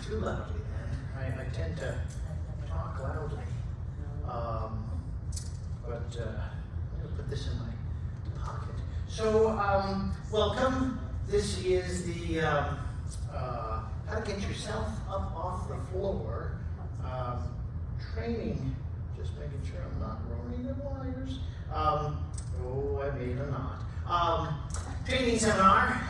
too loudly, man. I tend to talk loudly. But I'm going to put this in my pocket. So, welcome. This is the how to get yourself up off the floor training. Just making sure I'm not ruining the wires. Oh, I made a knot. Training seminar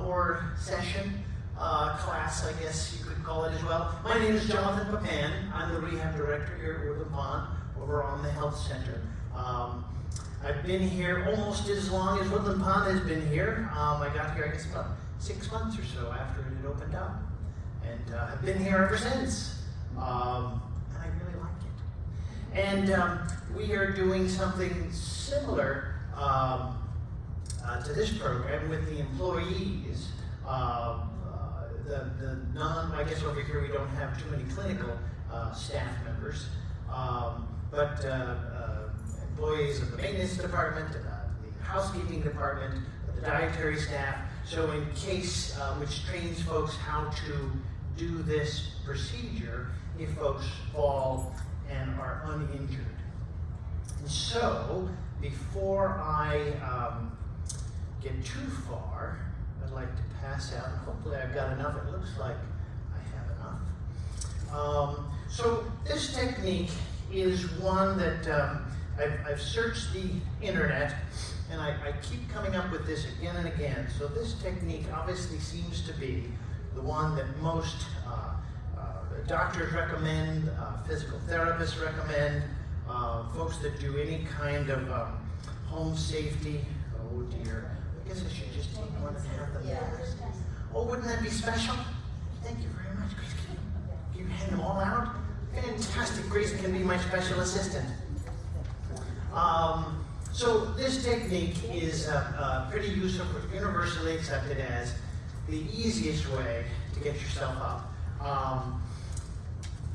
or session, class, I guess you could call it as well. My name is Jonathan Papin. I'm the rehab director here at Woodland Pond over on the health center. I've been here almost as long as Woodland Pond has been here. I got here, I guess, about 6 months or so after it had opened up. And I've been here ever since. And I really like it. And we are doing something similar to this program with the employees. I guess over here we don't have too many clinical staff members, but employees of the maintenance department, the housekeeping department, the dietary staff. So in case, which trains folks how to do this procedure if folks fall and are uninjured. And so, before I get too far, I'd like to pass out, and hopefully I've got enough. It looks like I have enough. So this technique is one that I've searched the internet, and I keep coming up with this again and again. So this technique obviously seems to be the one that most doctors recommend, physical therapists recommend, folks that do any kind of home safety. Oh dear, I guess I should just take one and have them. Oh, wouldn't that be special? Thank you very much. Can you hand them all out? Fantastic. Grace can be my special assistant. So this technique is pretty useful, universally accepted as the easiest way to get yourself up.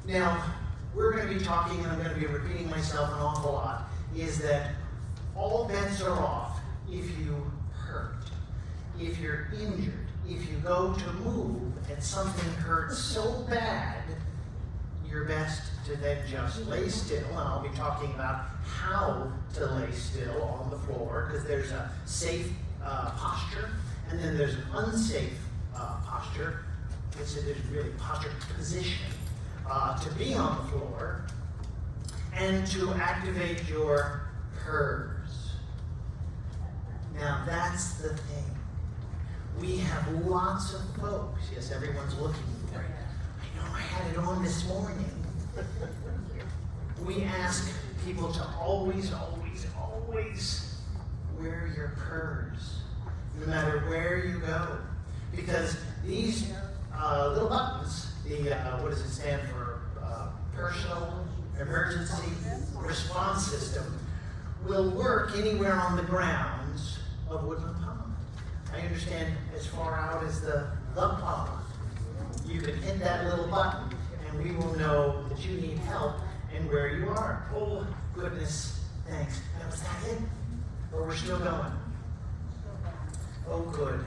Now, we're going to be talking, and I'm going to be repeating myself an awful lot, is that all bets are off if you hurt, if you're injured, if you go to move and something hurts so bad, you're best to then just lay still. And I'll be talking about how to lay still on the floor, because there's a safe posture, and then there's an unsafe posture. There's really posture position to be on the floor and to activate your PERS. Now that's the thing. We have lots of folks. Yes, everyone's looking for it. I know I had it on this morning. We ask people to always, always, always wear your PERS, no matter where you go. Because these little buttons, what does it stand for? Personal Emergency Response System, will work anywhere on the grounds of Woodland Pond. I understand as far out as the pond. You can hit that little button and we will know that you need help and where you are. Oh, goodness, thanks. Now, was that it? Or we're still going? Oh, good.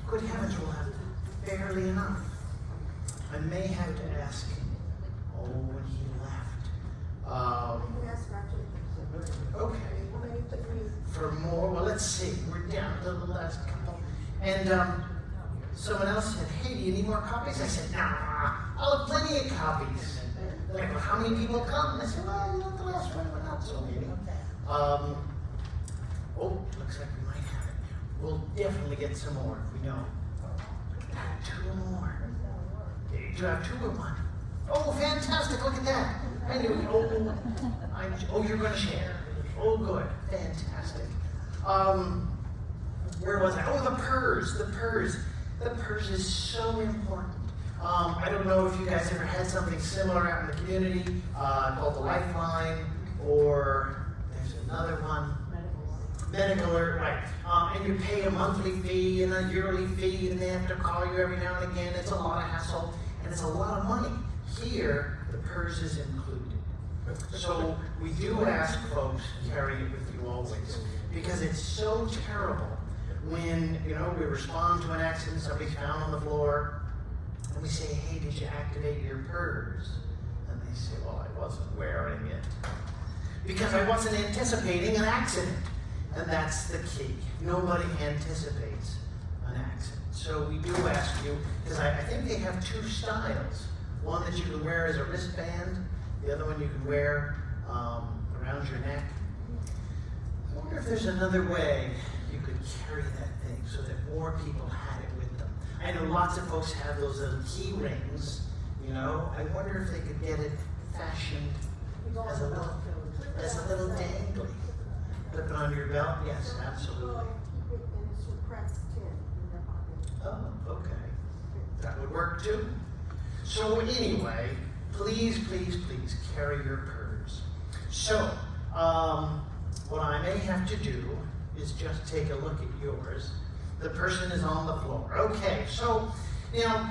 Good heavens, we'll have barely enough. I may have to ask him. Oh, when he left. Okay. For more, well, let's see. We're down to the last couple. And someone else said, hey, do you need more copies? I said, nah, I'll have plenty of copies. They're like, well, how many people come? And I said, well, the last one, but not so many. Oh, looks like we might have it. We'll definitely get some more if we know. 2 more. Do you have 2 or 1? Oh, fantastic, look at that. I knew it. Oh, you're going to share. Oh, good. Fantastic. Where was I? Oh, the PERS. The PERS. The PERS is so important. I don't know if you guys ever had something similar out in the community called the Lifeline, or there's another one. Medical alert, right. And you pay a monthly fee and a yearly fee, and they have to call you every now and again. It's a lot of hassle, and it's a lot of money. Here, the PERS is included. So we do ask folks to carry it with you always, because it's so terrible when, we respond to an accident, somebody's found on the floor, and we say, hey, did can't you activate your PERS? And they say, well, I wasn't wearing it because I wasn't anticipating an accident. And that's the key. Nobody anticipates an accident. So we do ask you, because I think they have two styles. One that you can wear as a wristband, the other one you can wear around your neck. I wonder if there's another way you could carry that thing so that more people had it with them. I know lots of folks have those little key rings, you know. I wonder if they could get it fashioned as a little dangly. Put it on your belt? Yes, absolutely. Oh, okay. That would work too. So anyway, please, please, please carry your PERS. So, what I may have to do is just take a look at yours. The person is on the floor. Okay, so, you know,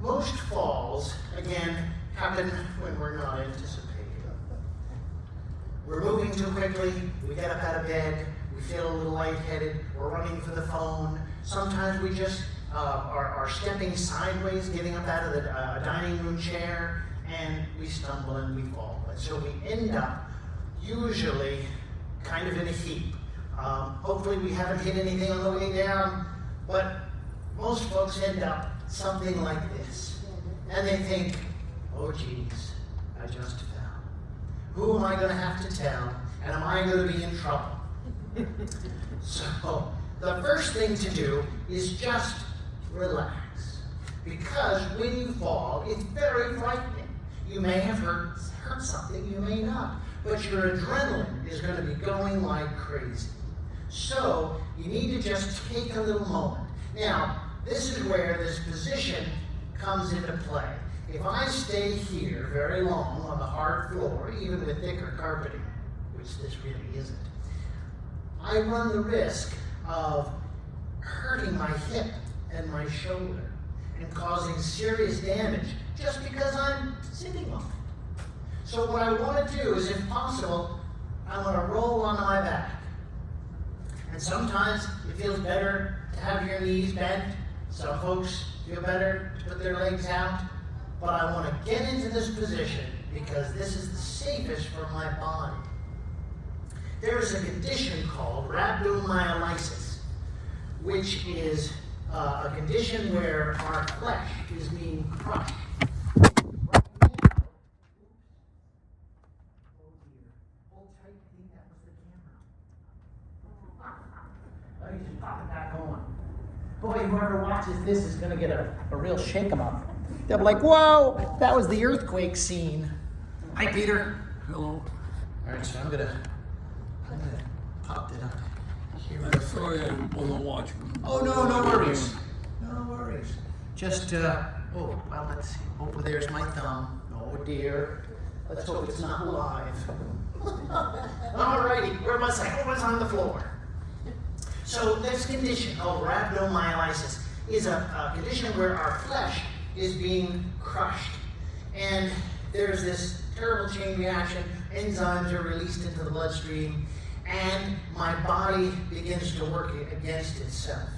most falls, again, happen when we're not anticipating. We're moving too quickly, we get up out of bed, we feel a little lightheaded, we're running for the phone. Sometimes we just are stepping sideways, getting up out of the dining room chair, and we stumble and we fall. And so we end up usually kind of in a heap. Hopefully we haven't hit anything on the way down, but most folks end up something like this. And they think, oh geez, I just fell. Who am I going to have to tell? And am I going to be in trouble? So the first thing to do is just relax. Because when you fall, it's very frightening. You may have hurt something, you may not. But your adrenaline is going to be going like crazy. So you need to just take a little moment. Now, this is where this position comes into play. If I stay here very long on the hard floor, even with thicker carpeting, which this really isn't, I run the risk of hurting my hip and my shoulder and causing serious damage just because I'm sitting on it. So what I want to do is, if possible, I want to roll onto my back. And sometimes it feels better to have your knees bent. Some folks feel better to put their legs out. But I want to get into this position because this is the safest for my body. There is a condition called rhabdomyolysis, which is a condition where our flesh is being crushed. Boy, whoever watches this is going to get a real shake 'em up. They'll be like, whoa, that was the earthquake scene. Hi, Peter. Hello. All right, so I'm gonna pop that up here. Sorry, I wasn't watching. Oh, no worries. No worries. Just, oh, well, let's see. Oh, there's my thumb. Oh, dear. Let's hope it's not live. All righty, where was I? Oh, it's on the floor. So this condition called rhabdomyolysis is a condition where our flesh is being crushed. And there's this terrible chain reaction. Enzymes are released into the bloodstream, and my body begins to work against itself.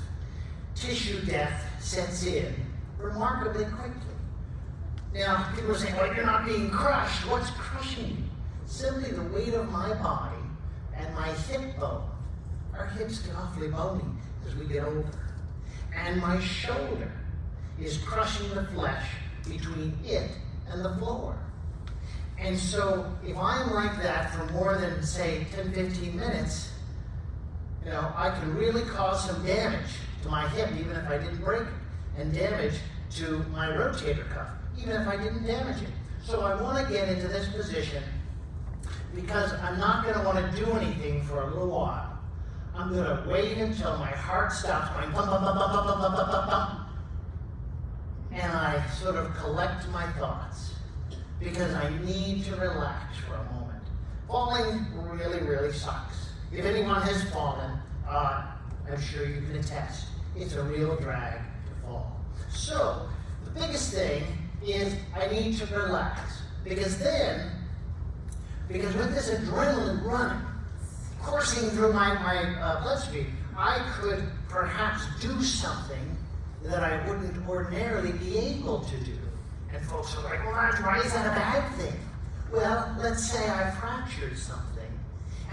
Tissue death sets in remarkably quickly. Now, people are saying, well, you're not being crushed. What's crushing you? Simply the weight of my body and my hip bone. Our hips get awfully bony as we get older. And my shoulder is crushing the flesh between it and the floor. And so if I'm like that for more than, say, 10, 15 minutes, you know, I can really cause some damage to my hip, even if I didn't break it, and damage to my rotator cuff, even if I didn't damage it. So I want to get into this position because I'm not going to want to do anything for a little while. I'm going to wait until my heart stops going bum, bum, bum, bum, bum, bum, bum, bum, bum, and I sort of collect my thoughts because I need to relax for a moment. Falling really, really sucks. If anyone has fallen, I'm sure you can attest. It's a real drag to fall. So the biggest thing is I need to relax because with this adrenaline running, coursing through my bloodstream, I could perhaps do something that I wouldn't ordinarily be able to do. And folks are like, well, why is that a bad thing? Well, let's say I fractured something,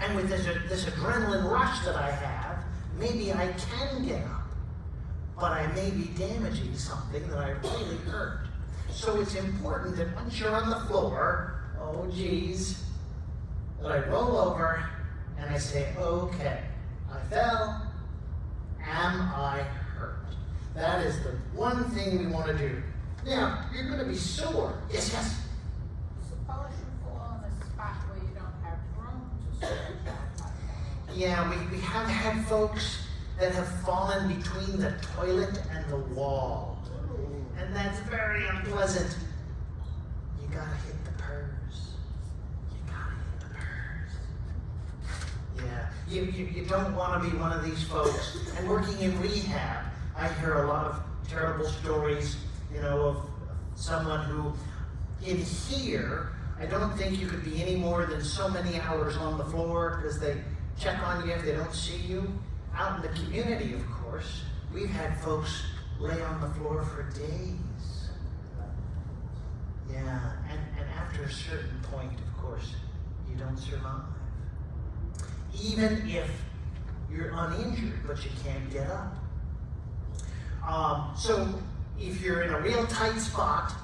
and with this adrenaline rush that I have, maybe I can get up, but I may be damaging something that I really hurt. So it's important that once you're on the floor, oh geez, that I roll over and I say, okay, I fell, am I hurt? That is the one thing we want to do. Now, you're going to be sore. Yes, yes. Suppose you fall on a spot where you don't have room to stretch. Yeah, we have had folks that have fallen between the toilet and the wall. And that's very unpleasant. You gotta hit the purse. You gotta hit the purse. Yeah, you don't want to be one of these folks. And working in rehab, I hear a lot of terrible stories, of someone who, in here, I don't think you could be any more than so many hours on the floor because they check on you if they don't see you. Out in the community, of course, we've had folks lay on the floor for days. Yeah, and after a certain point, of course, you don't survive. Even if you're uninjured, but you can't get up. So if you're in a real tight spot,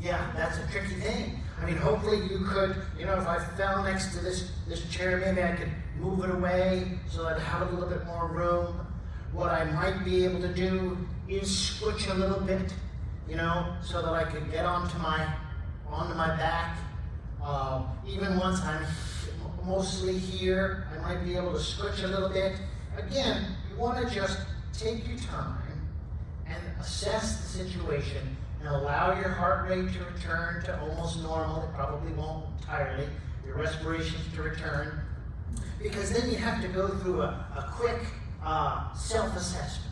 yeah, that's a tricky thing. I mean, hopefully you could, if I fell next to this chair, maybe I could move it away so that I'd have a little bit more room. What I might be able to do is switch a little bit, so that I could get onto my back. Even once I'm mostly here, I might be able to switch a little bit. Again, you want to just take your time and assess the situation and allow your heart rate to return to almost normal. It probably won't entirely. Your respirations to return. Because then you have to go through a quick self-assessment.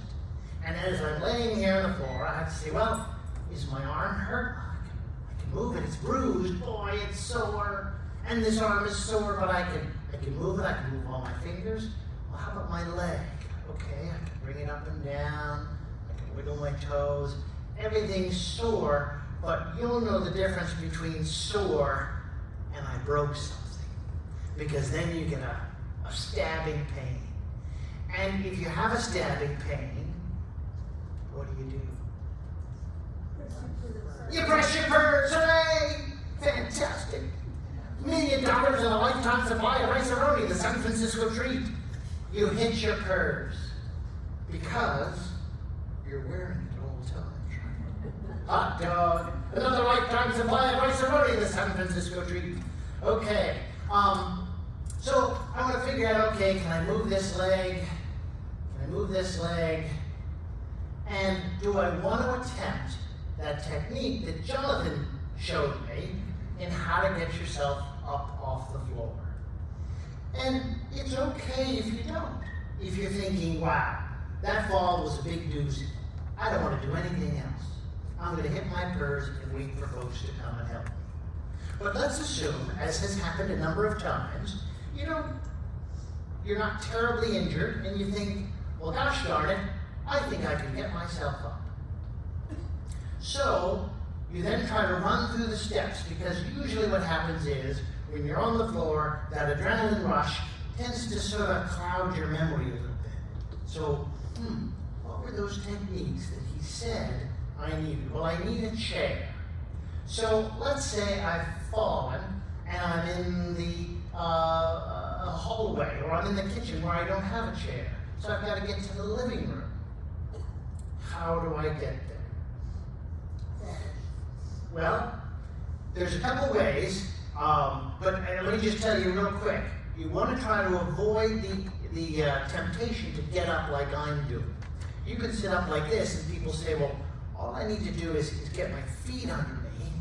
And as I'm laying here on the floor, I have to say, well, is my arm hurt? I can move it. It's bruised. Boy, it's sore. And this arm is sore, but I can move it. I can move all my fingers. Well, how about my leg? Okay, I can bring it up and down. I can wiggle my toes. Everything's sore, but you'll know the difference between sore and I broke something. Because then you get a stabbing pain. And if you have a stabbing pain, what do? You press your purse, hooray! Fantastic. $1 million and a lifetime supply of rice-a-roni, the San Francisco treat. You hit your purse because you're wearing it all the time. Hot dog, another lifetime supply of rice-a-roni, the San Francisco treat. Okay, so I want to figure out, okay, can I move this leg? Can I move this leg? And do I want to attempt that technique that Jonathan showed me in how to get yourself up off the floor? And it's okay if you don't. If you're thinking, wow, that fall was a big doozy. I don't want to do anything else. I'm going to hit my purse and wait for folks to come and help me. But let's assume, as has happened a number of times, you're not terribly injured and you think, well, gosh darn it, I think I can get myself up. So you then try to run through the steps, because usually what happens is when you're on the floor, that adrenaline rush tends to sort of cloud your memory a little bit. So, what were those techniques that he said I needed? Well, I need a chair. So let's say I've fallen and I'm in the hallway, or I'm in the kitchen where I don't have a chair. So I've got to get to the living room. How do I get there? Well, there's a couple ways, but let me just tell you real quick. You want to try to avoid the temptation to get up like I'm doing. You can sit up like this, and people say, well, all I need to do is get my feet under me,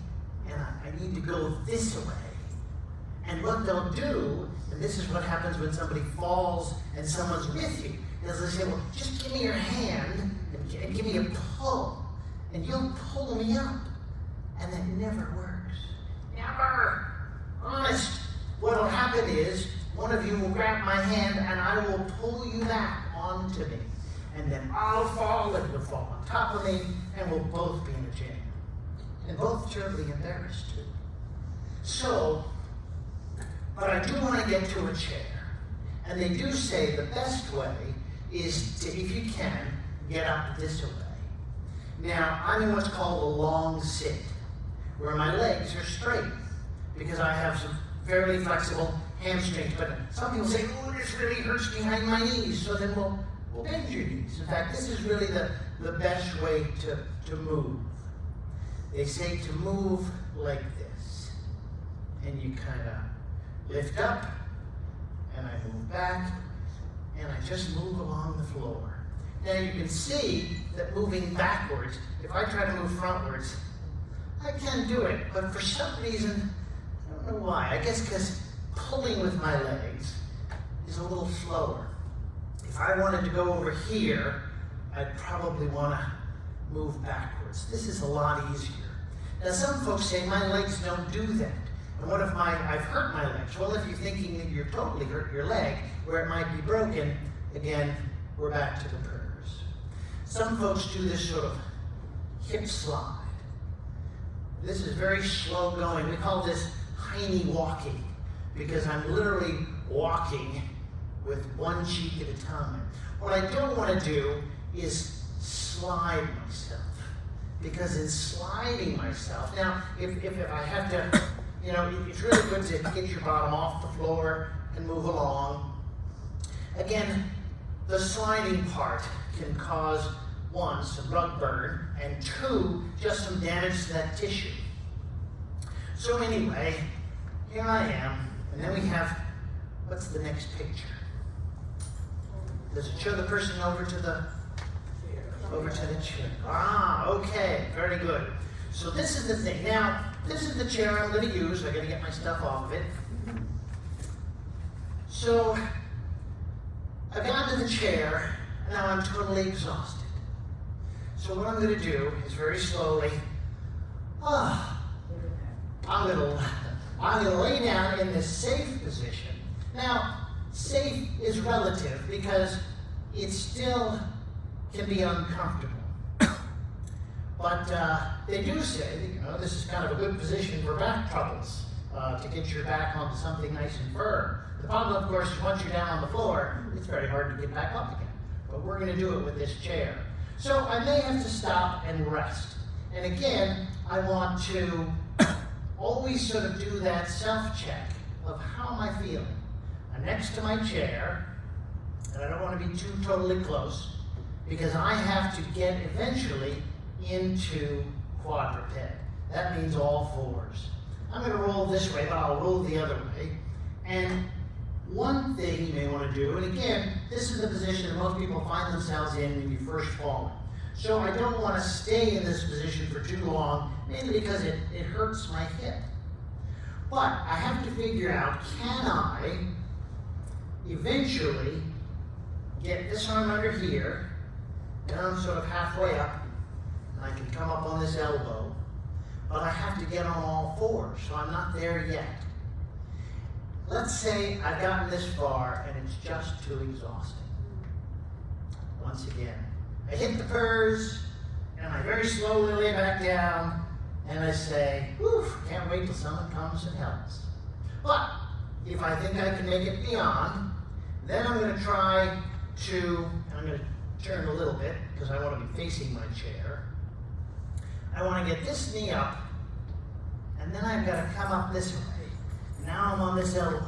and I need to go this way. And what they'll do, and this is what happens when somebody falls and someone's with you, is they'll say, well, just give me your hand and give me a pull, and you'll pull me up. And that never works. Never. Honest. What'll happen is, one of you will grab my hand and I will pull you back onto me. And then I'll fall and you'll fall on top of me and we'll both be in a jam. And both terribly embarrassed too. So, but I do want to get to a chair. And they do say the best way is to, if you can, get up this way. Now, I'm in what's called a long sit, where my legs are straight, because I have some fairly flexible hamstrings. But some people say, oh, this really hurts behind my knees, so then we'll bend your knees. In fact, this is really the best way to move. They say to move like this, and you kind of lift up, and I move back, and I just move along the floor. Now you can see that moving backwards, if I try to move frontwards, I can do it, but for some reason, I don't know why, I guess because pulling with my legs is a little slower. If I wanted to go over here, I'd probably want to move backwards. This is a lot easier. Now some folks say my legs don't do that. And what if I've hurt my legs? Well, if you're thinking that you're totally hurt your leg, where it might be broken, again, we're back to the purrs. Some folks do this sort of hip slide. This is very slow going. We call this hiney walking, because I'm literally walking with one cheek at a time. What I don't want to do is slide myself, because in sliding myself, now if I have to, you know, it's really good to get your bottom off the floor and move along. Again, the sliding part can cause, one, some rug burn, and two, just some damage to that tissue. So anyway, here I am, and then we have, what's the next picture? Does it show the person over to the chair? Ah, okay, very good. So this is the thing. Now, this is the chair I'm going to use. I got to get my stuff off of it. So, I've gotten to the chair, and now I'm totally exhausted. So what I'm going to do is very slowly, I'm going to lay down in this safe position. Now, safe is relative because it still can be uncomfortable. But they do say, you know, this is kind of a good position for back troubles, to get your back onto something nice and firm. The problem, of course, is once you're down on the floor, it's very hard to get back up again. But we're going to do it with this chair. So I may have to stop and rest. And again, I want to always sort of do that self-check of how am I feeling. I'm next to my chair, and I don't want to be too totally close, because I have to get eventually into quadruped. That means all fours. I'm going to roll this way, but I'll roll the other way. And one thing you may want to do, and again, this is the position that most people find themselves in when you first fall. So I don't want to stay in this position for too long, mainly because it hurts my hip. But I have to figure out, can I eventually get this arm under here, and I'm sort of halfway up, and I can come up on this elbow, but I have to get on all fours, so I'm not there yet. Let's say I've gotten this far and it's just too exhausting. Once again, I hit the purrs, and I very slowly lay back down, and I say, whew, can't wait till someone comes and helps. But if I think I can make it beyond, then I'm going to try to, I'm going to turn a little bit because I want to be facing my chair. I want to get this knee up, and then I've got to come up this way. Now I'm on this elbow,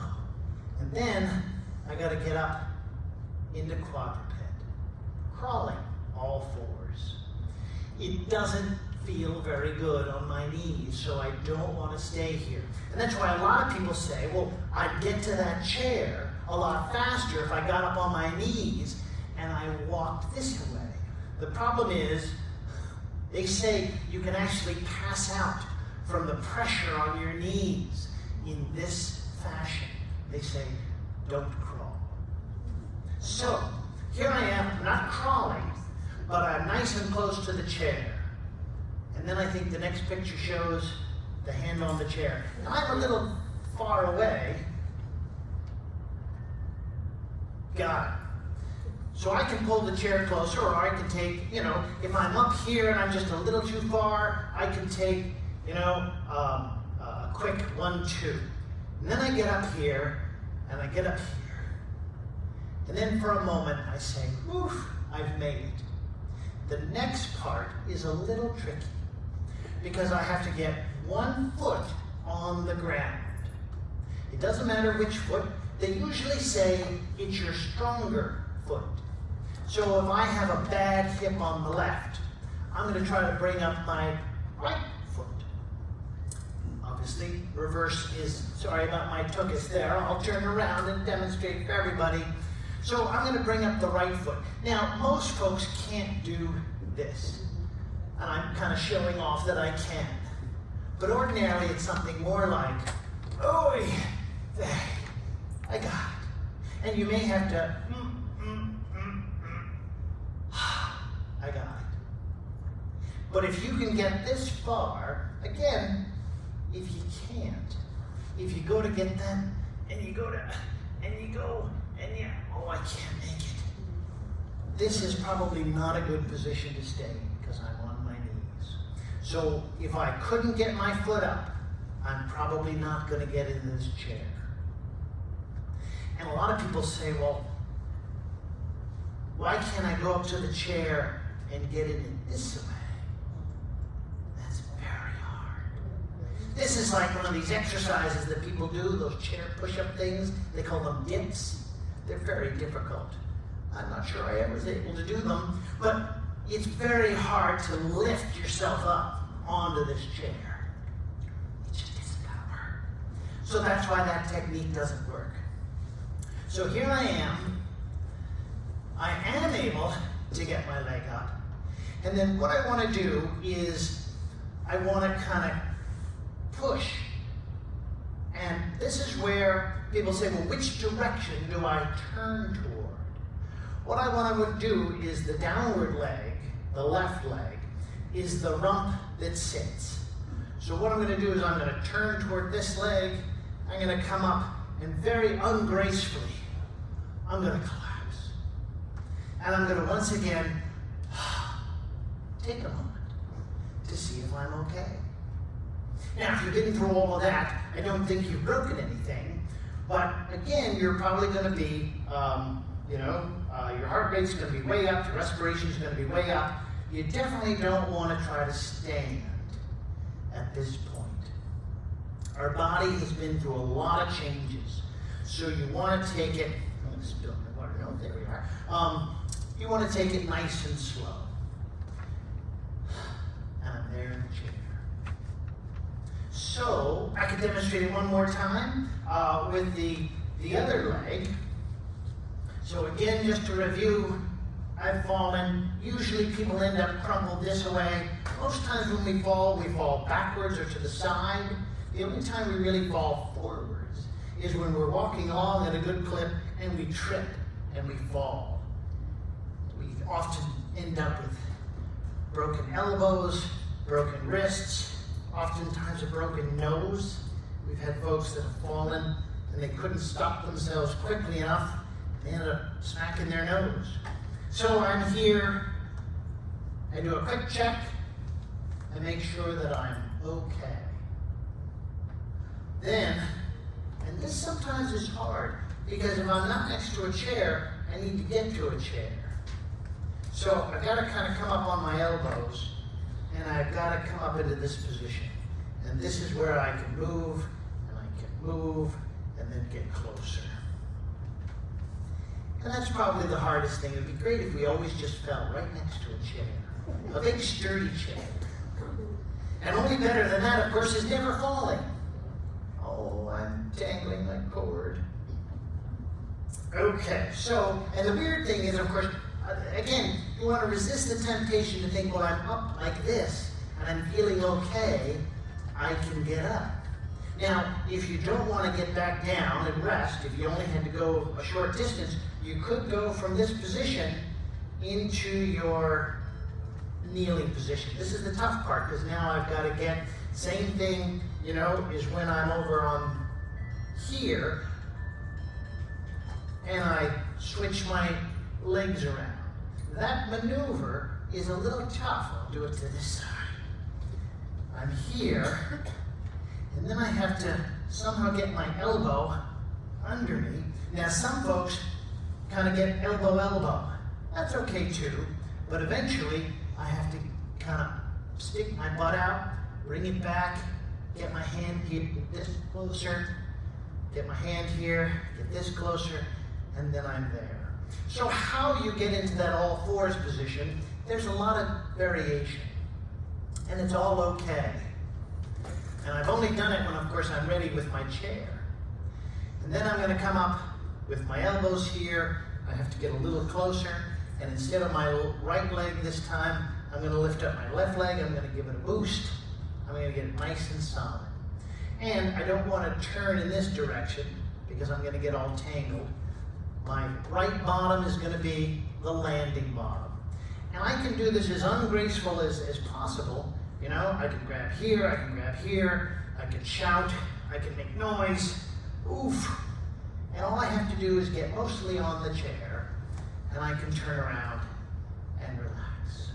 and then I got to get up into quadruped, crawling all fours. It doesn't feel very good on my knees, so I don't want to stay here. And that's why a lot of people say, well, I'd get to that chair a lot faster if I got up on my knees and I walked this way. The problem is, they say you can actually pass out from the pressure on your knees in this fashion. They say, don't crawl. So, here I am, not crawling, but I'm nice and close to the chair. And then I think the next picture shows the hand on the chair. Now, I'm a little far away, Got it. So I can pull the chair closer, or I can take, if I'm up here and I'm just a little too far, I can take, a quick 1, 2. And then I get up here, and I get up here. And then for a moment, I say, woof, I've made it. The next part is a little tricky, because I have to get 1 foot on the ground. It doesn't matter which foot. They usually say it's your stronger foot. So if I have a bad hip on the left, I'm going to try to bring up my right foot. Obviously, reverse is, sorry about my tuchus there. I'll turn around and demonstrate for everybody. So I'm going to bring up the right foot. Now, most folks can't do this. And I'm kind of showing off that I can. But ordinarily, it's something more like, oh, there, I got it. And you may have to, I got it. But if you can get this far, again, if you can't, if you go to get that, and you go, oh, I can't make it. This is probably not a good position to stay in, because I'm on my knees. So if I couldn't get my foot up, I'm probably not going to get in this chair. And a lot of people say, well, why can't I go up to the chair and get in it this way? That's very hard. This is like one of these exercises that people do, those chair push-up things. They call them dips. They're very difficult. I'm not sure I ever was able to do them, but it's very hard to lift yourself up onto this chair. It just isn't gonna work. So that's why that technique doesn't work. So here I am. I am able to get my leg up. And then what I want to do is I want to kind of push. And this is where people say, well, which direction do I turn toward? What I want to do is the downward leg, the left leg, is the rump that sits. So what I'm going to do is I'm going to turn toward this leg. I'm going to come up, and very ungracefully, I'm going to collapse. And I'm going to once again take a moment to see if I'm okay. Now, if you've been through all of that, I don't think you've broken anything. But again, you're probably going to be, your heart rate's going to be way up, your respiration's going to be way up. You definitely don't want to try to stand at this point. Our body has been through a lot of changes. So you want to take it, I'm going to spill my water, no, there we are. You want to take it nice and slow. And I'm there in the chair. So I can demonstrate it one more time with the other leg. So again, just to review, I've fallen. Usually people end up crumpled this way. Most times when we fall backwards or to the side. The only time we really fall forwards is when we're walking along at a good clip and we trip and we fall. We often end up with broken elbows, broken wrists, oftentimes a broken nose. We've had folks that have fallen and they couldn't stop themselves quickly enough. They ended up smacking their nose. So I'm here, I do a quick check, I make sure that I'm okay. Then, and this sometimes is hard, because if I'm not next to a chair, I need to get to a chair. So I've got to kind of come up on my elbows, and I've got to come up into this position. And this is where I can move, and I can move, and then get closer. And that's probably the hardest thing. It would be great if we always just fell right next to a chair. A big sturdy chair. And only better than that, of course, is never falling. Oh, I'm dangling my cord. Okay, so, and the weird thing is, of course, again, you want to resist the temptation to think, well, I'm up like this, and I'm feeling okay, I can get up. Now, if you don't want to get back down and rest, if you only had to go a short distance, you could go from this position into your kneeling position. This is the tough part, because now I've got to get, same thing, is when I'm over on here. and I switch my legs around. That maneuver is a little tough. I'll do it to this side. I'm here, and then I have to somehow get my elbow under me. Now some folks kind of get elbow. That's okay too, but eventually I have to kind of stick my butt out, bring it back, get my hand here, get this closer, get my hand here, get this closer, and then I'm there. So how you get into that all fours position, there's a lot of variation, and it's all okay. And I've only done it when, of course, I'm ready with my chair. And then I'm going to come up with my elbows here. I have to get a little closer, and instead of my right leg this time, I'm going to lift up my left leg. I'm going to give it a boost. I'm going to get it nice and solid. And I don't want to turn in this direction because I'm going to get all tangled. My right bottom is going to be the landing bottom. And I can do this as ungraceful as possible. You know, I can grab here, I can grab here, I can shout, I can make noise, oof. And all I have to do is get mostly on the chair, and I can turn around and relax.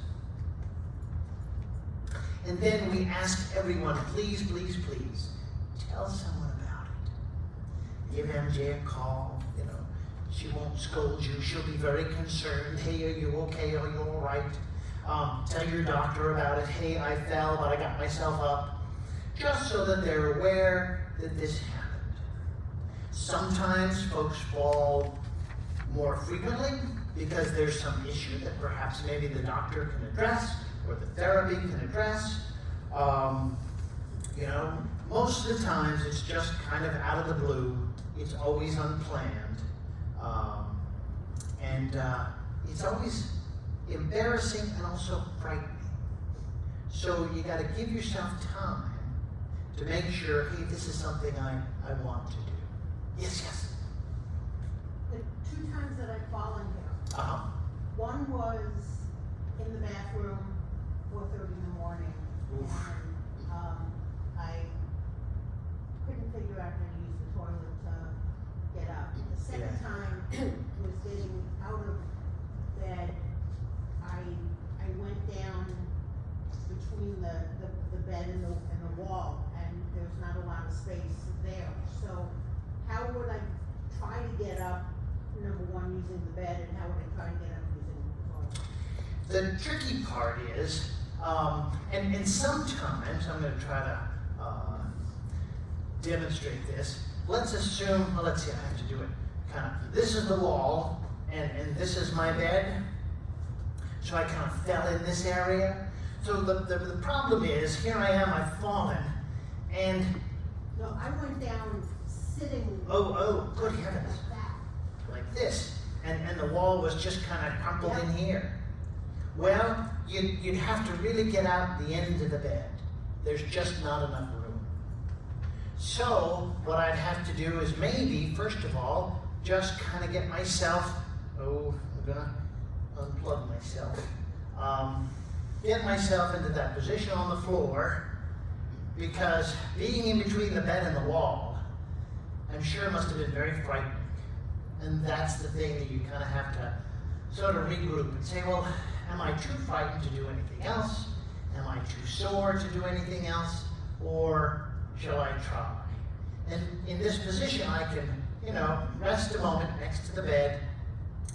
And then we ask everyone, please, please, please, tell someone about it. Give MJ a call, you know. She won't scold you, she'll be very concerned. Hey, are you okay? Are you all right? Tell your doctor about it. Hey, I fell, but I got myself up. Just so that they're aware that this happened. Sometimes folks fall more frequently because there's some issue that perhaps maybe the doctor can address or the therapy can address. You know, most of the times it's just kind of out of the blue. It's always unplanned. It's always embarrassing and also frightening. So you got to give yourself time to make sure, hey, this is something I want to do. Yes. The 2 times that I've fallen here. Uh-huh. One was in the bathroom, 4:30 in the morning. Oof. And I couldn't figure out how to use the toilet to get up. The second time was getting out of bed. I went down between the bed and the wall, and there's not a lot of space there. So how would I try to get up, number one, using the bed, and how would I try to get up using the toilet? The tricky part is, and sometimes, I'm going to try to demonstrate this. Let's assume, well, let's see, I have to do it kind of, this is the wall, and this is my bed. So I kind of fell in this area. So the problem is, here I am, I've fallen, and... No, I went down sitting. Oh, good heavens. Like that. Like this. And the wall was just kind of crumpled in here. Well, you'd have to really get out the end of the bed. There's just not enough room. So what I'd have to do is maybe, first of all, just kind of get myself, I'm gonna unplug myself, get myself into that position on the floor, because being in between the bed and the wall, I'm sure must have been very frightening. And that's the thing that you kind of have to sort of regroup and say, well, am I too frightened to do anything else? Am I too sore to do anything else? Or shall I try? And in this position, I can, rest a moment next to the bed,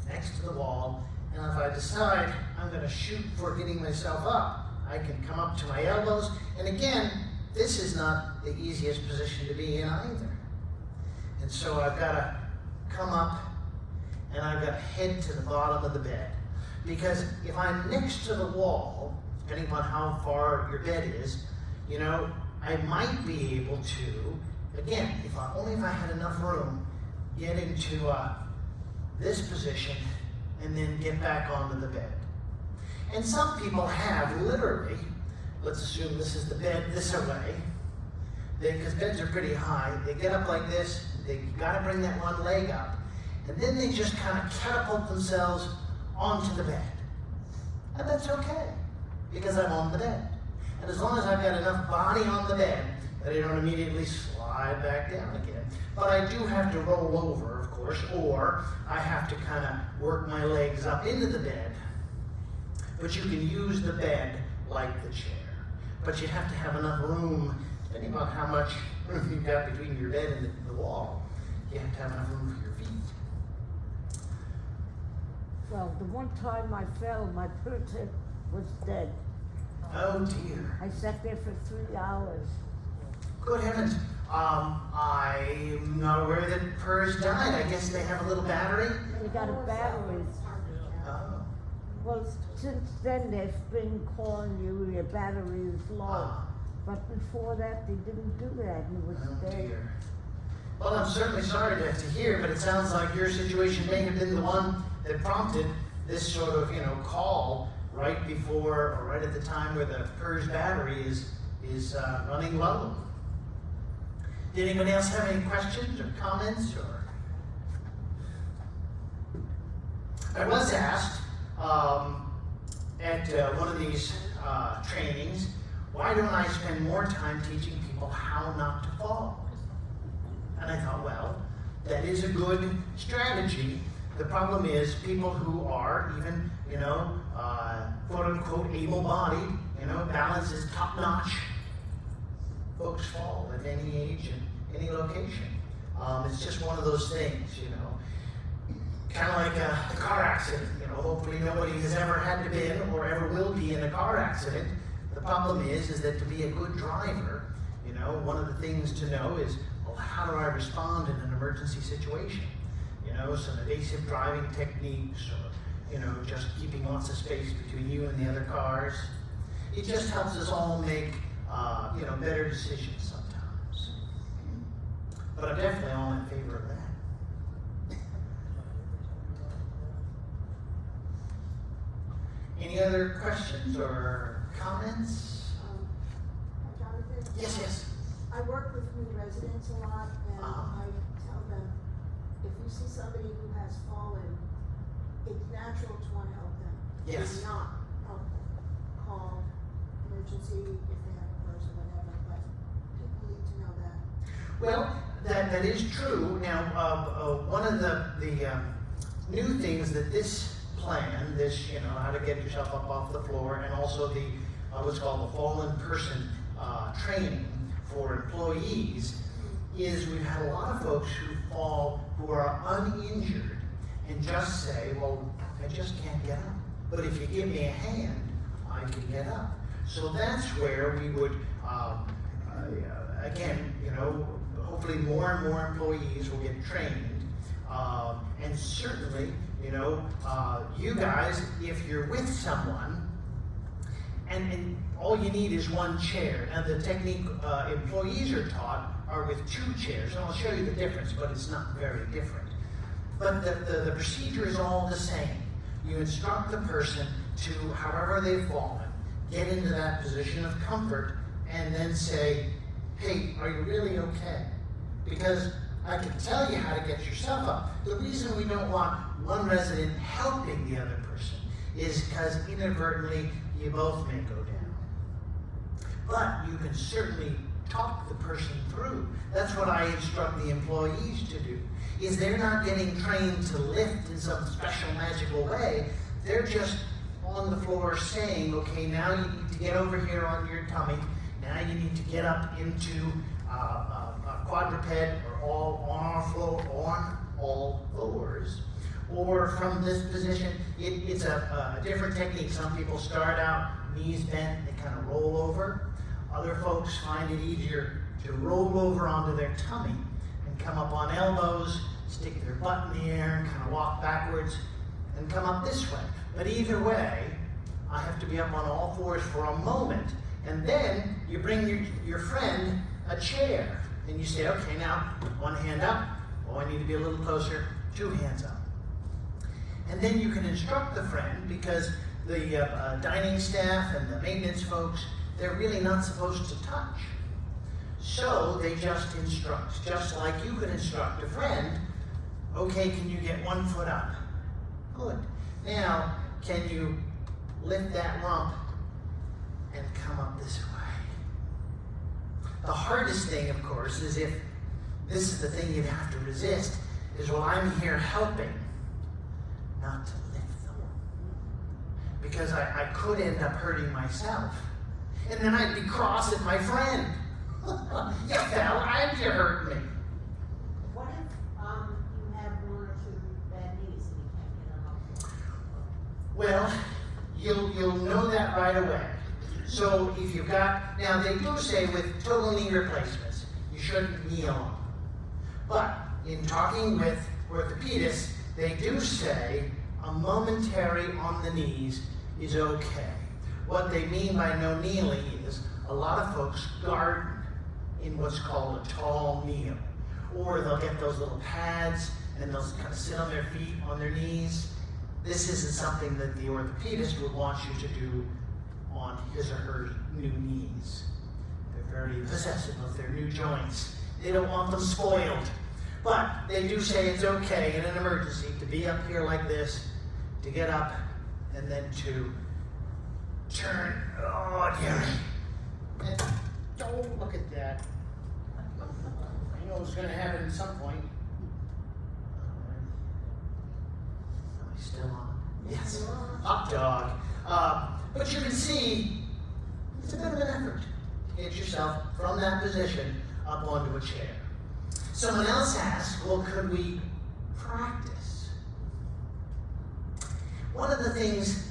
next to the wall, and if I decide I'm going to shoot for getting myself up, I can come up to my elbows. And again, this is not the easiest position to be in either. And so I've got to come up, and I've got to head to the bottom of the bed. Because if I'm next to the wall, depending on how far your bed is, I might be able to, again, only if I had enough room, get into this position and then get back onto the bed. And some people have literally, let's assume this is the bed this away, because beds are pretty high, they get up like this, they gotta bring that one leg up, and then they just kind of catapult themselves onto the bed. And that's okay, because I'm on the bed. And as long as I've got enough body on the bed, that I don't immediately slide back down again. But I do have to roll over, of course, or I have to kind of work my legs up into the bed. But you can use the bed like the chair. But you have to have enough room, depending on how much room you've got between your bed and the wall. You have to have enough room for your feet. Well, the one time I fell, my person was dead. Oh dear. I sat there for 3 hours. Good heavens. I'm not aware that PERS died. I guess they have a little battery. They got a battery. Oh. Well, since then they've been calling you, your battery is low. Ah. But before that, they didn't do that, and it was Oh dead. dear. Well, I'm certainly sorry to hear, but it sounds like your situation may have been the one that prompted this sort of, call right before or right at the time where the PERS battery is running low. Did anyone else have any questions or comments? I was asked at one of these trainings, why don't I spend more time teaching people how not to fall? And I thought, well, that is a good strategy. The problem is people who are even, quote unquote able-bodied, balance is top-notch. Folks fall at any age and any location. It's just one of those things, kind of like a car accident. Hopefully nobody has ever had to be or ever will be in a car accident. The problem is that to be a good driver, one of the things to know is, well, how do I respond in an emergency situation? Some evasive driving techniques, or just keeping lots of space between you and the other cars. It just helps us all make better decisions sometimes. But I'm definitely all in favor of that. Any other questions or comments? Jonathan? Yes. I work with new residents a lot, and Uh-huh. I tell them, if you see somebody who has fallen, it's natural to want to help them. Yes. Do not help them. Call emergency if they have a purse or whatever, but people need to know that. Well, that is true. Now, one of the new things that this plan, how to get yourself up off the floor, and also the what's called the fallen person training for employees, is we've had a lot of folks who fall who are uninjured and just say, well, I just can't get up. But if you give me a hand, I can get up. So that's where we would, again, hopefully more and more employees will get trained. And certainly, you guys, if you're with someone, and all you need is one chair. Now the technique employees are taught are with 2 chairs, and I'll show you the difference, but it's not very different. But the procedure is all the same. You instruct the person to, however they've fallen, get into that position of comfort, and then say, hey, are you really okay? Because I can tell you how to get yourself up. The reason we don't want one resident helping the other person is because inadvertently you both may go down. But you can certainly talk the person through. That's what I instruct the employees to do, is they're not getting trained to lift in some special magical way. They're just on the floor saying, okay, now you need to get over here on your tummy. Now you need to get up into a quadruped or all on all fours. Or from this position, it's a different technique. Some people start out knees bent, they kind of roll over. Other folks find it easier to roll over onto their tummy and come up on elbows, stick their butt in the air, and kind of walk backwards and come up this way. But either way, I have to be up on all fours for a moment. And then you bring your friend a chair. And you say, okay, now one hand up. Oh, I need to be a little closer. 2 hands up. And then you can instruct the friend, because the dining staff and the maintenance folks, they're really not supposed to touch. So they just instruct, just like you can instruct a friend. Okay, can you get 1 foot up? Good. Now, can you lift that rump and come up this way? the hardest thing, of course, is if this is the thing you'd have to resist, is well, I'm here helping, not to lift them. Because I could end up hurting myself. And then I'd be cross at my friend. You fell and you hurt me. What if, you have one or two bad knees and you can't get on up? Well, you'll know that right away. So if you've got, now they do say with total knee replacements, you shouldn't kneel on. But in talking with orthopedists, they do say a momentary on the knees is okay. What they mean by no kneeling is a lot of folks garden in what's called a tall kneel. Or they'll get those little pads and they'll kind of sit on their feet on their knees. This isn't something that the orthopedist would want you to do on his or her new knees. They're very possessive of their new joints. They don't want them spoiled. But they do say it's okay in an emergency to be up here like this, to get up, and then to turn. Oh, dear. And don't look at that. I know it's going to happen at some point. Am I still on? Yes. Hot dog. But you can see it's a bit of an effort to get yourself from that position up onto a chair. Someone else asked, well, could we practice? One of the things,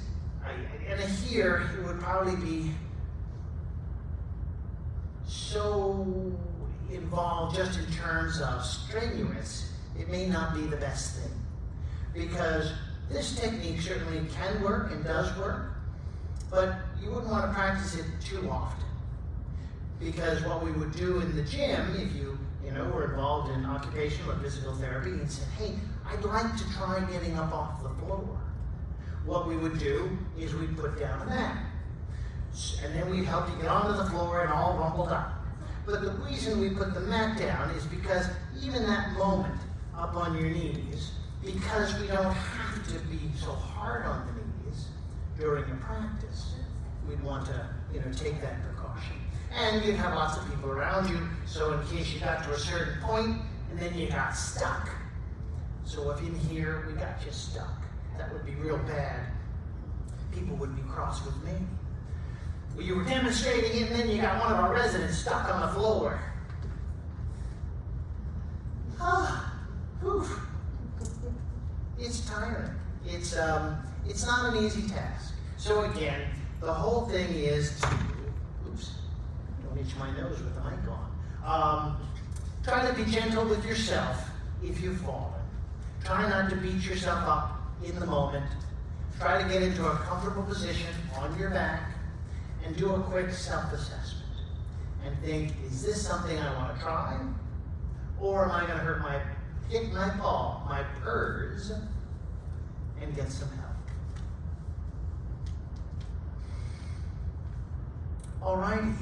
and here it would probably be so involved just in terms of strenuous, it may not be the best thing. Because this technique certainly can work and does work, but you wouldn't want to practice it too often. Because what we would do in the gym, if you were involved in occupational or physical therapy and said, hey, I'd like to try getting up off the floor. What we would do is we'd put down a mat. And then we'd help you get onto the floor and all rumbled up. But the reason we put the mat down is because even that moment up on your knees, because we don't have to be so hard on the knees during a practice, we'd want to, take that precaution. And you'd have lots of people around you, so in case you got to a certain point and then you got stuck. So if in here we got you stuck, that would be real bad. People would be cross with me. Well, you were demonstrating it and then you got one of our residents stuck on the floor. Oof. It's tiring. It's not an easy task. So again, the whole thing is to, don't itch my nose with the mic on. Try to be gentle with yourself if you've fallen. Try not to beat yourself up in the moment. Try to get into a comfortable position on your back and do a quick self-assessment. And think, is this something I want to try? Or am I going to hit my paw, my PERS, and get some help? Alrighty.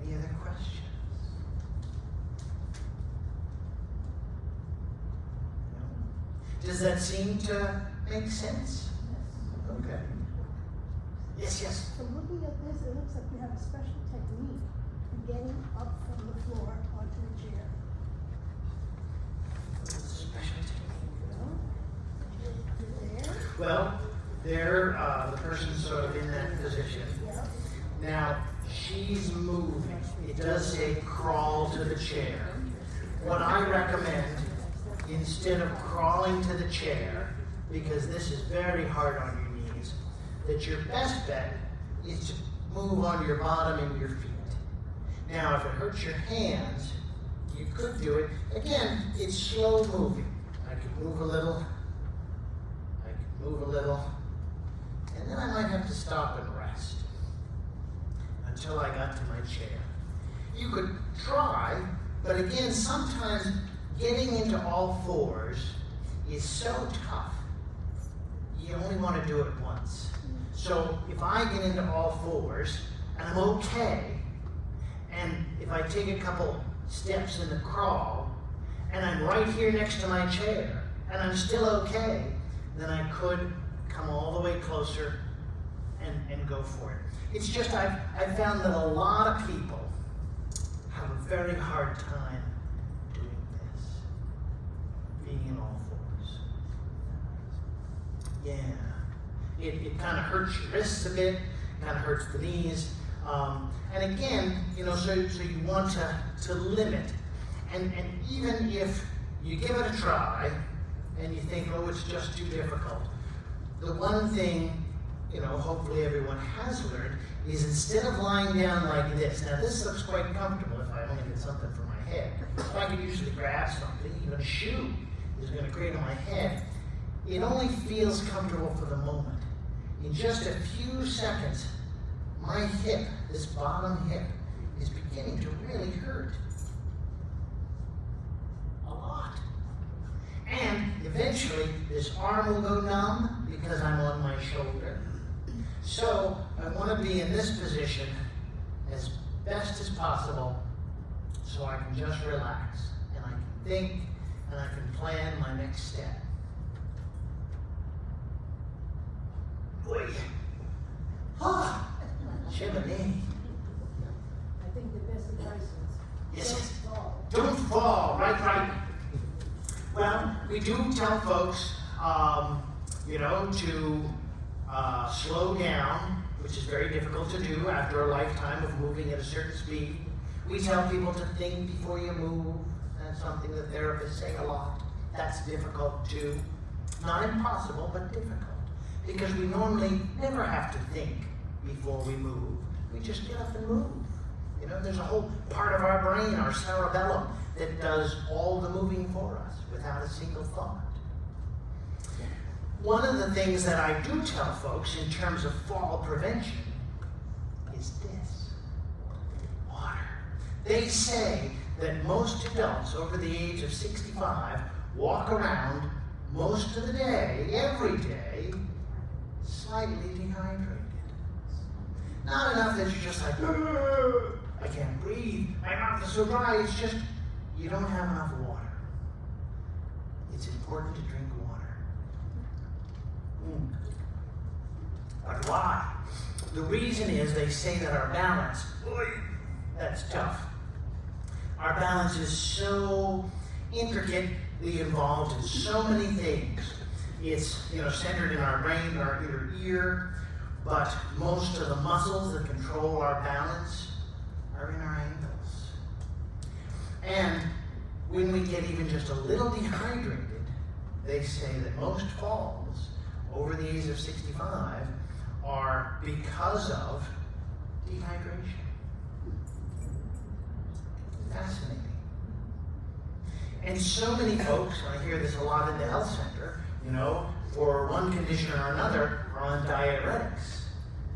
Any other questions? No? Does that seem to make sense? Okay. Yes. So looking at this, it looks like you have a special technique for getting up from the floor onto a chair. Special technique. You're there. Well, there, the person's sort of in that position. Yep. Now, she's moving. It does say crawl to the chair. What I recommend, instead of crawling to the chair, because this is very hard on your knees, that your best bet is to move on your bottom and your feet. Now, if it hurts your hands, you could do it. Again, it's slow moving. I could move a little, and then I might have to stop and rest until I got to my chair. You could try, but again, sometimes getting into all fours is so tough. You only want to do it once. So if I get into all fours and I'm okay, and if I take a couple steps in the crawl and I'm right here next to my chair and I'm still okay, then I could come all the way closer and go for it. It's just I've found that a lot of people have a very hard time doing this, being in all fours. Yeah, it kind of hurts your wrists a bit, kind of hurts the knees. And again, so you want to limit. And even if you give it a try and you think, oh, it's just too difficult, the one thing, hopefully everyone has learned is instead of lying down like this, now this looks quite comfortable if I only get something for my head. If I could usually grab something, even a shoe is going to grate on my head. It only feels comfortable for the moment. In just a few seconds, my hip, this bottom hip, is beginning to really hurt. A lot. And eventually, this arm will go numb because I'm on my shoulder. So, I want to be in this position as best as possible so I can just relax and I can think and I can plan my next step. Boy. Ah. Chimney. I think the best advice is Yes. don't fall. Don't fall. Right. Well, we do tell folks, to slow down, which is very difficult to do after a lifetime of moving at a certain speed. We tell people to think before you move. That's something that therapists say a lot. That's difficult too. Not impossible, but difficult. Because we normally never have to think before we move. We just get up and move. There's a whole part of our brain, our cerebellum, that does all the moving for us without a single thought. One of the things that I do tell folks in terms of fall prevention is this: water. They say that most adults over the age of 65 walk around most of the day, every day, slightly dehydrated. Not enough that you're just like, I can't breathe, my mouth is so dry. It's just, you don't have enough water. It's important to drink water. But why? The reason is they say that our balance, that's tough. Our balance is so intricately involved in so many things. It's centered in our brain, our inner ear, but most of the muscles that control our balance are in our ankles. And when we get even just a little dehydrated, they say that most falls over the age of 65 are because of dehydration. Fascinating. And so many folks, and I hear this a lot in the health center, for one condition or another, are on diuretics.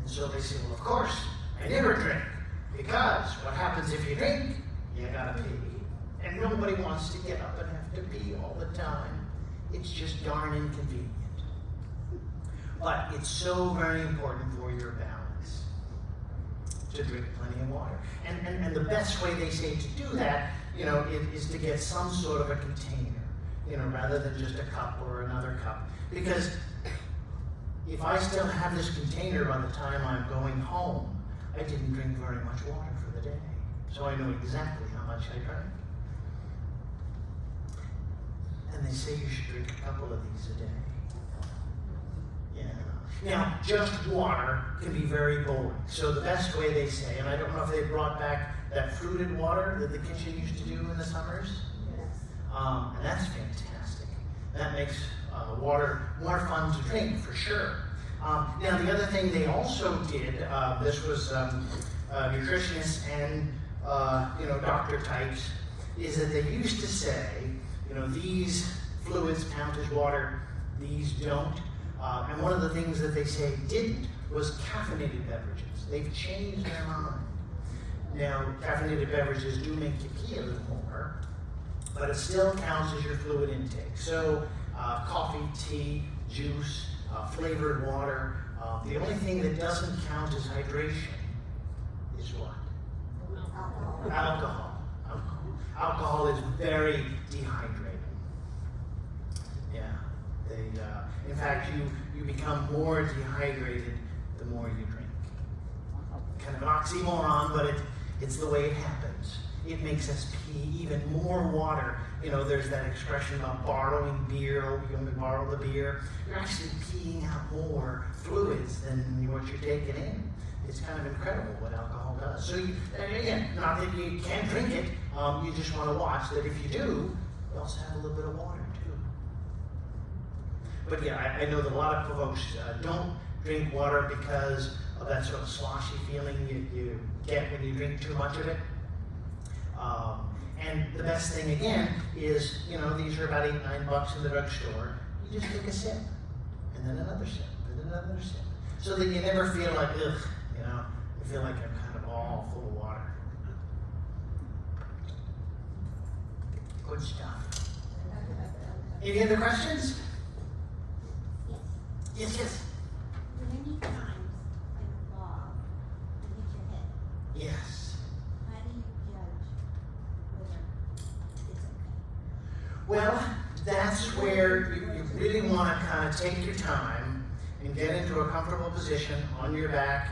And so they say, well, of course, I never drink, because what happens if you drink? You gotta pee. And nobody wants to get up and have to pee all the time. It's just darn inconvenient. But it's so very important for your balance to drink plenty of water. And the best way they say to do that, is to get some sort of a container, rather than just a cup or another cup. Because if I still have this container by the time I'm going home, I didn't drink very much water for the day. So I know exactly how much I drank. And they say you should drink a couple of these a day. Yeah. Now, just water can be very boring. So the best way they say, and I don't know if they brought back that fruited water that the kitchen used to do in the summers. Yes. And that's fantastic. That makes water more fun to drink, for sure. Now, the other thing they also did, this was nutritionists and doctor types, is that they used to say, these fluids count as water, these don't. And one of the things that they say didn't was caffeinated beverages. They've changed their mind. Now, caffeinated beverages do make you pee a little more, but it still counts as your fluid intake. So, coffee, tea, juice, flavored water. The only thing that doesn't count as hydration is what? Alcohol. Alcohol is very dehydrating. Yeah. In fact, you become more dehydrated the more you drink. Kind of an oxymoron, but it's the way it happens. It makes us pee even more water. You know, there's that expression about borrowing beer, or you only borrow the beer. You're actually peeing out more fluids than what you're taking in. It's kind of incredible what alcohol does. So you, and again, not that you can't drink it, you just want to watch that if you do, you also have a little bit of water too. But yeah, I know that a lot of folks don't drink water because of that sort of sloshy feeling you get when you drink too much of it. And the best thing again is, you know, these are about $8, $9 in the drugstore. You just take a sip, and then another sip, and then another sip. So that you never feel like, ugh, you know, you feel like I'm kind of all full of water. Good stuff. Any other questions? Yes. Yes. Many times in the fall, you hit your head. Yes. How do you judge whether it's okay? Well, that's where you really want to kind of take your time and get into a comfortable position on your back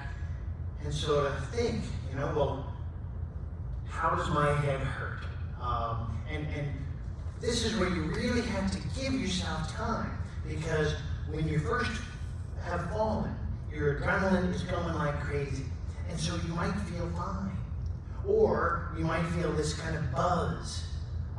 and sort of think, you know, well, how does my head hurt? And this is where you really have to give yourself time, because when you first have fallen, your adrenaline is going like crazy. And so you might feel fine. Or you might feel this kind of buzz.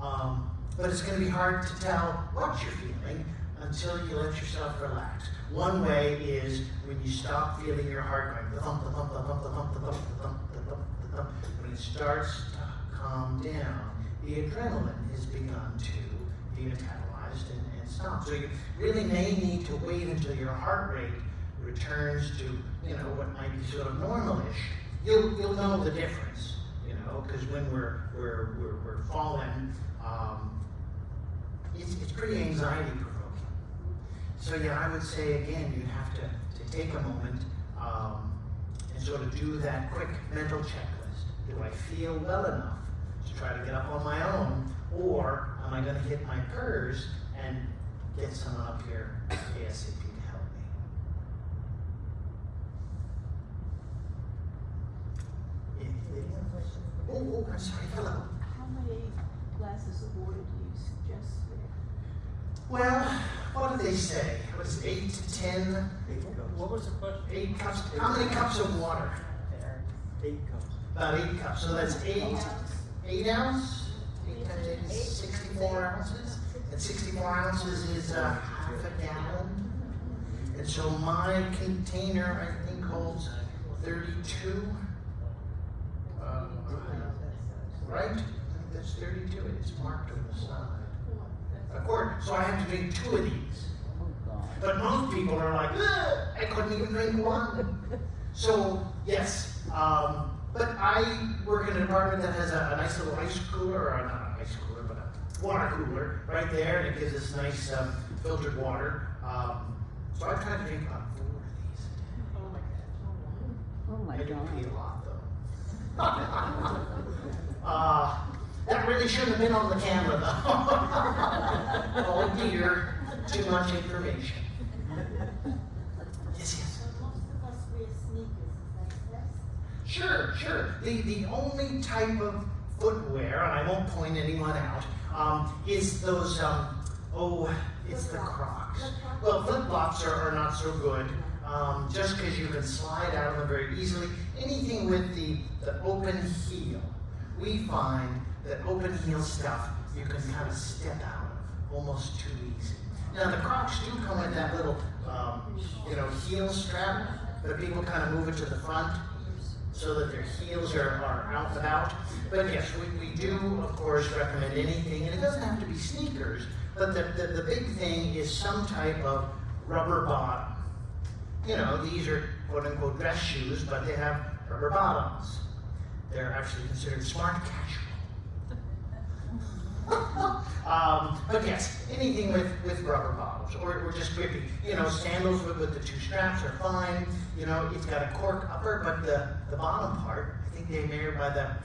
But it's going to be hard to tell what you're feeling until you let yourself relax. One way is when you stop feeling your heart going, the thump, the thump, the thump, the thump, the thump, the thump, the thump, the thump. When it starts to calm down, the adrenaline has begun to be metabolized and stop. So you really may need to wait until your heart rate returns to, you know, what might be sort of normal-ish. You'll know the difference, you know, because when we're falling, it's pretty anxiety provoking. So yeah, I would say again, you have to take a moment and sort of do that quick mental checklist. Do I feel well enough to try to get up on my own, or am I going to hit my PERS and get someone up here ASAP to help me? Oh, I'm sorry. Hello. How many glasses of water do you suggest there? Well, what do they say? What is it, 8 to 10? What was the question? 8 cups. How many cups of water? 8 cups. About 8 cups. So that's 8 ounce? 8 times 8 is 64 ounces. And 64 ounces is half a gallon. And so my container, I think, holds 32. Right? I think that's 32. It's marked on the side. A quart. So I have to drink 2 of these. But most people are like, I couldn't even drink one. So, yes. But I work in an apartment that has a nice little ice cooler, or not an ice cooler, but a water cooler right there, and it gives us nice filtered water. So I try to drink about 4 of these. Oh my I do God. pee a lot, though. That really shouldn't have been on the camera, though. Oh dear, too much information. Yes, yes. So most of us wear sneakers, is that best? Sure. The only type of footwear, and I won't point anyone out, is those, it's the Crocs. Well, flip-flops are not so good, just because you can slide out of them very easily. Anything with the open heel, we find that open heel stuff you can kind of step out of almost too easy. Now the Crocs do come with that little, heel strap, but people kind of move it to the front so that their heels are out and about. But yes, we do, of course, recommend anything, and it doesn't have to be sneakers, but the big thing is some type of rubber bottom. You know, these are quote-unquote dress shoes, but they have rubber bottoms. They're actually considered smart casual. But yes, anything with rubber bottoms or just grippy. You know, sandals with the 2 straps are fine. You know, it's got a cork upper, but the bottom part, I think they're made by the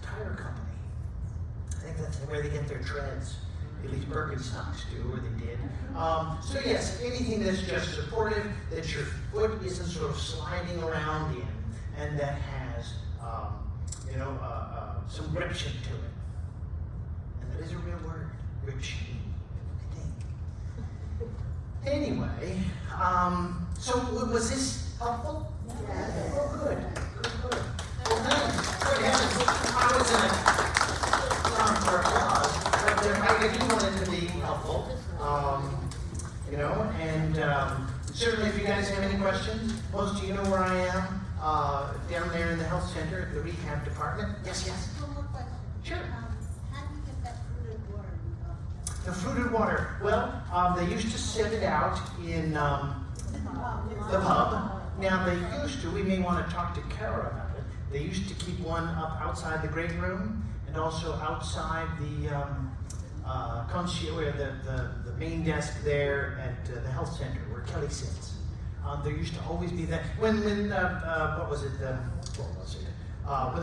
tire company. I think that's where they get their treads. At least Birkenstocks do, or they did. So yes, anything that's just supportive, that your foot isn't sort of sliding around in, and that has, some gription to it. And that is a real word, gription, I think. Anyway, so was this helpful? Yes. Oh, good. Well, thanks. Good heavens. I was in a round for applause, but I do want it to be helpful. And certainly if you guys have any questions, most of you know where I am, down there in the health center, the rehab department. Yes. One more question. Sure. How do you get that fruited water you got? The fruited water. Well, they used to set it out in the pub. Now they used to. We may want to talk to Kara about it. They used to keep one up outside the great room and also outside the concierge, where the main desk there at the health center where Kelly sits. There used to always be that. When when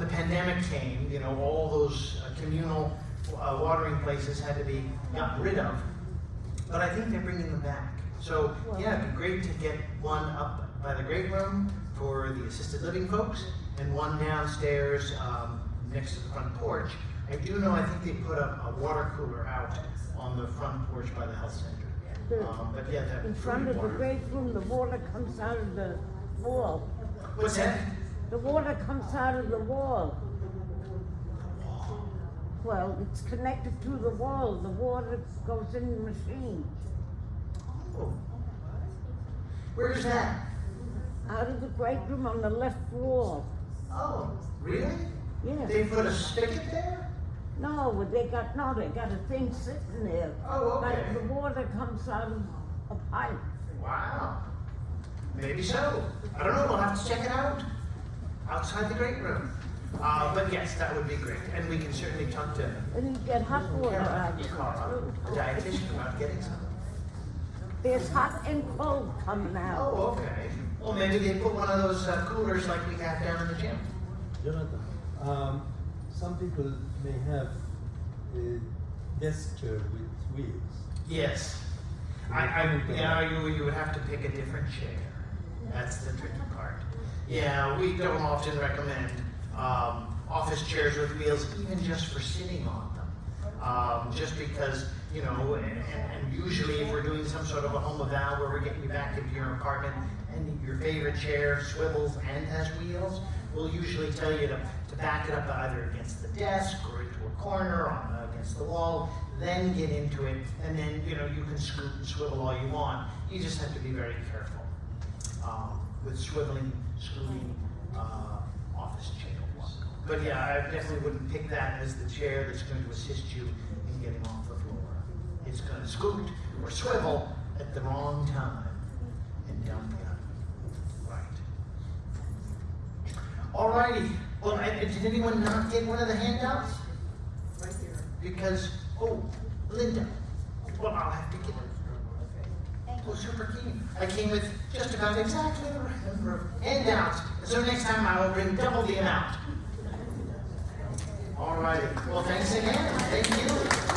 the pandemic came, all those communal watering places had to be gotten rid of. But I think they're bringing them back. So yeah, it'd be great to get one up by the great room for the assisted living folks, and one downstairs next to the front porch. I do know, I think they put a water cooler out on the front porch by the health center. But yeah, that In front of the great room, the water comes out of the wall. What's that? The water comes out of the wall. Well, it's connected to the wall. The water goes in the machine. Oh. Where's that? Out of the great room on the left wall. Oh, really? Yes. They put a spigot there? No, they got a thing sitting there. Oh, okay. But the water comes out of a pipe. Wow. Maybe so. I don't know. We'll have to check it out. Outside the great room. But yes, that would be great. And we can certainly talk to And you get hot water out Kara, a dietitian, about getting some. There's hot and cold coming out. Oh, okay. Well, maybe they put one of those coolers like we have down in the gym. Jonathan, some people may have a desk chair with wheels. Yes. You would have to pick a different chair. That's the tricky part. Yeah, we don't often recommend office chairs with wheels, even just for sitting on them. Just because, and usually if we're doing some sort of a home eval where we're getting you back into your apartment and your favorite chair swivels and has wheels, we'll usually tell you to back it up either against the desk or into a corner or against the wall, then get into it, and then you can scoot and swivel all you want. You just have to be very careful with swiveling, scooting office chairs. But yeah, I definitely wouldn't pick that as the chair that's going to assist you in getting off the floor. It's going to scoot or swivel at the wrong time and dump you. Right. Alrighty. Well, did anyone not get one of the handouts? Right here. Because, Linda. Well, I'll have to get it. Oh, super keen. I came with just about exactly the right number of handouts. So next time I will bring double the amount. Alrighty. Well, thanks again. Thank you.